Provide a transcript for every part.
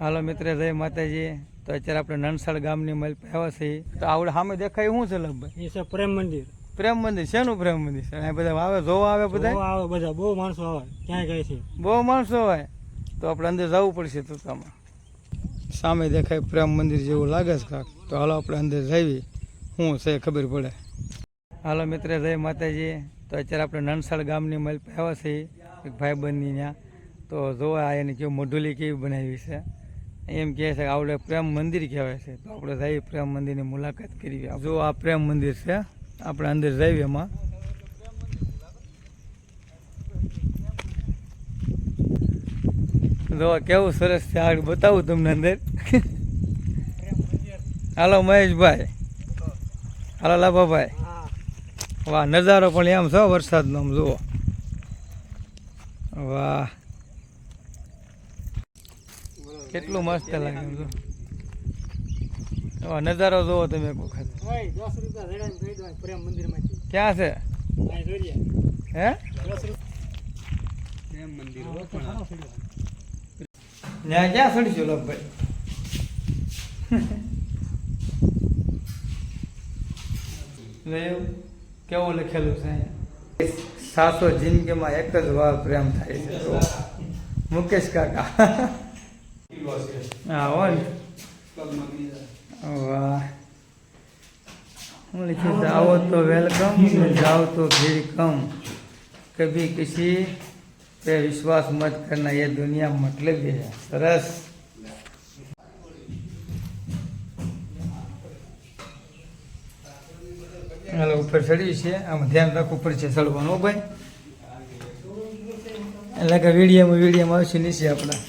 હાલો મિત્ર, જય માતાજી. તો અત્યારે આપણે નનસાડ ગામની મલ આવ્યા છીએ. તો આવડે સામે દેખાય શું છે લગભગ? એ છે પ્રેમ મંદિર. પ્રેમ મંદિર? શેનું પ્રેમ મંદિર છે? અહીં બધા આવે, જોવા આવે બધા? આવે બધા, બહુ માણસો આવે. ક્યાં જાય છે? બહુ માણસો હોય તો આપણે અંદર જવું પડશે તોતામાં. સામે દેખાય પ્રેમ મંદિર જેવું લાગે છે કાંક. તો હાલો આપણે અંદર જઈએ, શું છે ખબર પડે. હાલો મિત્ર, જય માતાજી. તો અત્યારે આપણે નનસાડ ગામની મલ આવ્યા છીએ એક ભાઈબંધની ત્યાં. તો જોવા એની કેવું મોઢુલી કેવી બનાવી છે. એમ કહે છે કે આવડે પ્રેમ મંદિર કહેવાય છે. તો આપણે જઈએ પ્રેમ મંદિરની મુલાકાત કરીએ. જો આ પ્રેમ મંદિર છે, આપણે અંદર જઈએ એમાં. જો કેવું સરસ છે, આગળ બતાવું તમને અંદર. હાલો મહેશભાઈ, હાલો લાભાભાઈ. વાહ, નજારો પણ એમ છો વરસાદનો, આમ જુઓ. વાહ, કેટલું મસ્ત લાગે એમ જો. નજારો જોવો તમે એક વખત. ક્યાં છે? હે ત્યાં ક્યાં સડીશું લગભાઈ? કેવું લખેલું છે સાસો જિંદગીમાં એક જ વાર પ્રેમ થાય છે. તો મુકેશ કાકા. હા હો ને. વાહ, હું લખ્યું છે, આવો તો વેલકમ, જાઓ તો ભીડ કમ, કભી કિસી पे विश्वास मत करना, ये दुनिया मतलब है. सरस. હાલો ઉપર ચડી છે, આમ ધ્યાન રાખવું પડશે ચડવાનું ભાઈ. એટલે કે વિડીયોમાં આવશે નીચે આપણા.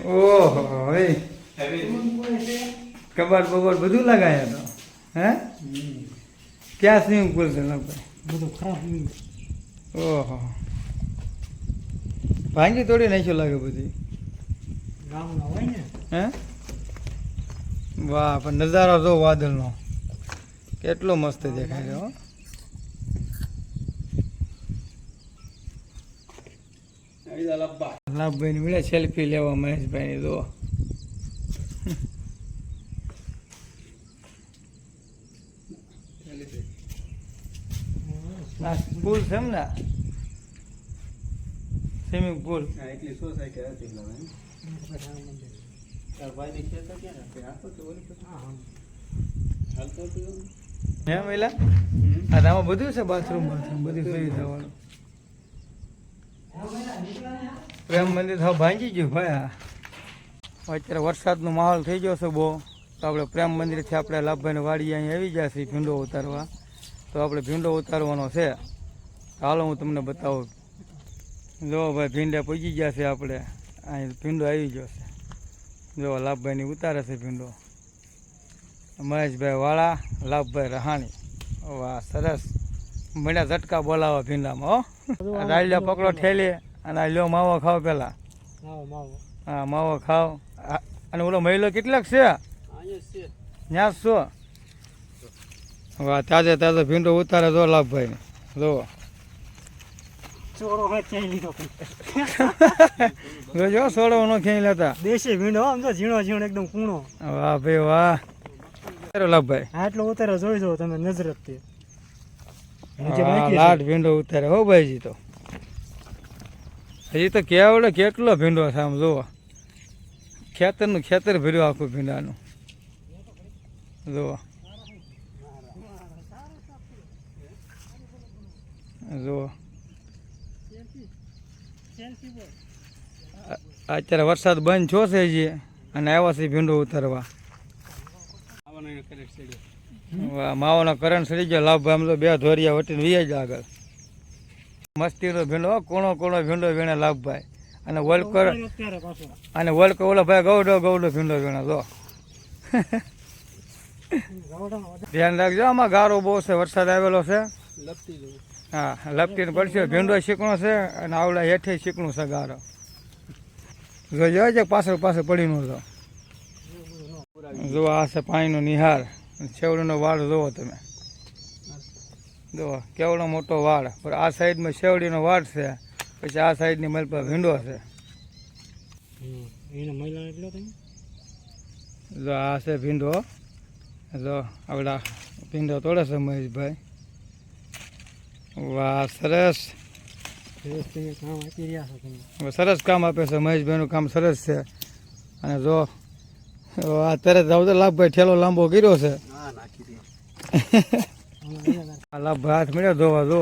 ઓહો, હવે કબાટ બબાટ બધું લગાયા તો. હે ક્યાં સ્વિમિંગ પુલ છે લગભગ? બધું ખરાબ. ઓહો, ભાંગી તોડી નાખ્યો લાગે બધી. ગામના હોય ને. હે વાહ, પણ નજારો જો વાદળનો કેટલો મસ્ત દેખાય છે. હો લાભભાઈ મળે સેલ્ફી લેવા મહેશભાઈ જો. પુલ છે એમ ને, સ્વિમિંગ પુલ. હે મહિલા, આમાં બધું છે, બાથરૂમ બધી સુવિધાવાળું. પ્રેમ મંદિર હવે ભાંગી ગયું ભાઈ. અત્યારે વરસાદનો માહોલ થઈ ગયો છે બહુ. તો આપણે પ્રેમ મંદિરથી આપણે લાભભાઈને વાડી અહીં આવી ગયા છીએ ભીંડો ઉતારવા. તો આપણે ભીંડો ઉતારવાનો છે. હાલો હું તમને બતાવું. જો ભાઈ ભીંડા પહોંચી ગયા છે, આપણે અહીં ભીંડો આવી ગયો છે. જો લાભભાઈની ઉતારે છે ભીંડો. મહેશભાઈ વાળા, લાભભાઈ રહાણી. વાહ, સરસ. બન્યા ઝટકા બોલાવો ભીંડામાં. હો રાયલિયા પકડો ઠેલી અને આ લ્યો માવો ખાવ પેલા. હા માવો ખાવ. અને ઓલો મહિલો કેટલાક છે ત્યાં છો? વાહ, તાજે તાજો ભીંડો ઉતારે જો લાભભાઈ. જો જો સોડો નો ક્યાંય લેતા. દેશી ભીંડો આમ તો ઝીણો ઝીણો એકદમ કૂણો. વાહ ભાઈ વાહ. લાભભાઈ આટલો ઉતારો જોઈ જો તમે નજરથી. લાટ ભીંડો ઉતારે હો ભાઈજી. તો હજી તો કેવડે કેટલો ભીંડો છે આમ જુઓ. ખેતરનું ખેતર ભર્યું આખું ભીંડાનું. જુઓ જુઓ. અત્યારે વરસાદ બંધ છો છે હજી અને આવ્યા છે ભીંડો ઉતારવા. માવાનો કરંટ સડી ગયો. લાભભાઈ આમ તો બે ધોરિયા વટીને વીએ જ આગળ. મસ્તીનો ભીંડો, કોણો કોણો ભીંડો વીણે લાભભાઈ. અને વલકર અને વલકર ઓલો ભાઈ ગૌડો ભીંડો વીણે જો. ધ્યાન રાખજો, આમાં ગારો બહુ છે, વરસાદ આવેલો છે. હા, લપટીને પડશે. ભીંડો શીકણો છે અને આવડા હેઠે શીકણું છે ગારો. જોજો છે પાછળ પડી નો તો. જો આ છે પાણીનો નિહાર. શેવડીનો વાડ જોવો તમે. જો કેવડો મોટો વાડ. પણ આ સાઈડમાં શેવડીનો વાડ છે, પછી આ સાઈડની મલ પર ભીંડો છે. એને મહિલા એટલો તમે જો આ છે ભીંડો. જો આવડા ભીંડો તોડે છે મહેશભાઈ. વાહ સરસ. ફ્રેશ તમે કામ આપી રહ્યા છો તમે. હવે સરસ કામ આપે છે મહેશભાઈનું કામ સરસ છે. અને જો આ તરત આવું તો લાભભાઈ ઠેલો લાંબો કર્યો છે. આ લાભભાઈ હાથ મળ્યો ધોવા જો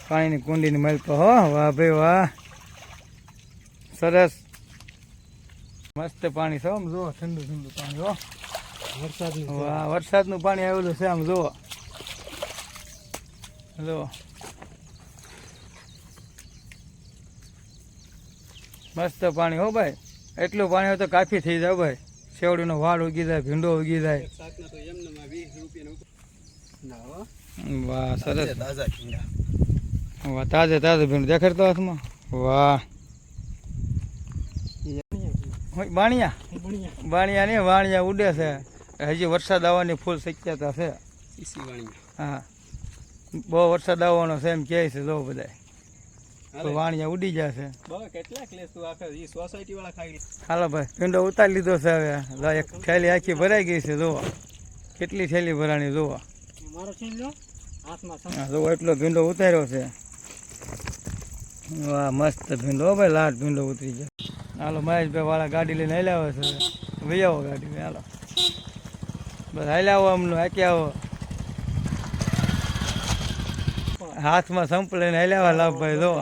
પાણીની કુંડીની મેલ તો હો. વાહ ભાઈ વાહ સરસ મસ્ત પાણી છે આમ જુઓ ઠંડુ ઠંડુ પાણી હો. વરસાદની વાહ વરસાદનું પાણી આવેલું છે આમ જુઓ. જુઓ મસ્ત પાણી હો ભાઈ. એટલું પાણી હોય તો કાફી થઈ જાય ભાઈ. શેવડીનો વાળ ઉગી જાય, ભીંડો ઉગી જાય. વાહ સરસ. વાહ તાજે તાજે ભીંડો દેખાડતો હાથમાં. વાહ બાણિયા બાણિયા નહીં વાણિયા ઉડે છે. હજી વરસાદ આવવાની ફૂલ શક્યતા છે. હા બહુ વરસાદ આવવાનો છે એમ કહે છે જો બધા. તો વાણિયા ઉડી જશે. હાલો ભાઈ ભીંડો ઉતારી લીધો છે હવે. એક થેલી આખી ભરાઈ ગઈ છે જુઓ. કેટલી થેલી ભરાણી જુઓ. મારો છીન લો હાથમાં હા જુઓ એટલો ભીંડો ઉતાર્યો છે. વાહ મસ્ત ભીંડો હો ભાઈ. લાટ ભીંડો ઉતરી જાય. હાલો મહેશભાઈ વાળા ગાડી લઈને હાલ્યા આવે છે. વહી આવો ગાડી લઈને હાલો બસ હાલ્યા આવો અમનું હાકી આવો. હાથમાં સંપ લઈને હાલ્યા આવે લાભભાઈ જો.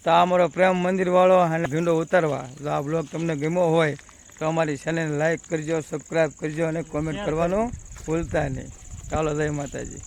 તો આ અમારો પ્રેમ મંદિર વાળો અને ભીંડો ઉતારવા. જો આ બ્લોગ તમને ગમ્યો હોય તો અમારી ચેનલને લાઈક કરજો, સબસ્ક્રાઈબ કરજો અને કોમેન્ટ કરવાનું ભૂલતા નહીં. ચાલો જય માતાજી.